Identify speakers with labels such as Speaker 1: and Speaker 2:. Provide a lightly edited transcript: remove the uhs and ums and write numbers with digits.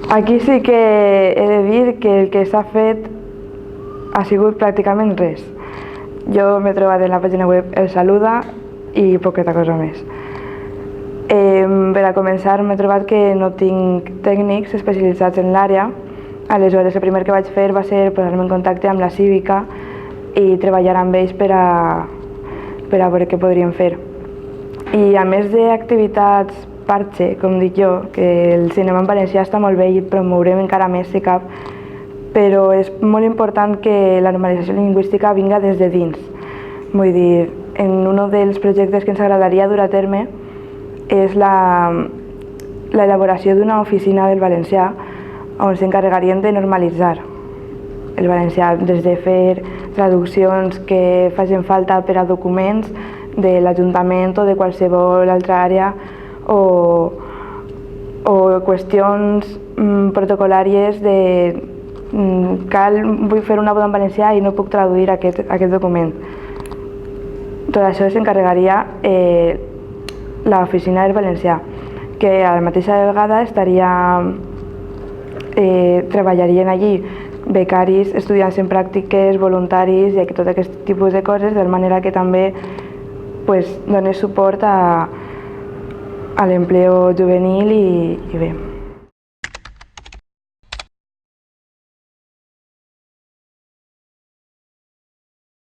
Speaker 1: Aquí sí que he de dir que el que s'ha fet ha sigut pràcticament res. Jo m'he trobat en la pàgina web El Saluda i poqueta cosa més. Per a començar m'he trobat que no tinc tècnics especialitzats en l'àrea, aleshores el primer que vaig fer va ser posar-me en contacte amb la Cívica i treballar amb ells per a veure què podríem fer. I a més d'activitats parche, com dic jo, que el cinema en valencià està molt bé i promourem encara més si cap, però és molt important que la normalització lingüística vinga des de dins. Vull dir, en un dels projectes que ens agradaria dur a terme és l'elaboració d'una oficina del valencià on s'encarregarien de normalitzar el valencià, des de fer traduccions que facin falta per a documents de l'Ajuntament o de qualsevol altra àrea o qüestions protocolàries de vull fer una boda en valencià i no puc traduir aquest document. Tot això s'encarregaria l'oficina del valencià, que a la mateixa vegada treballarien allí becaris, estudiants en pràctiques, voluntaris i tot aquest tipus de coses, de manera que també donés suport a l'empleo juvenil i bé.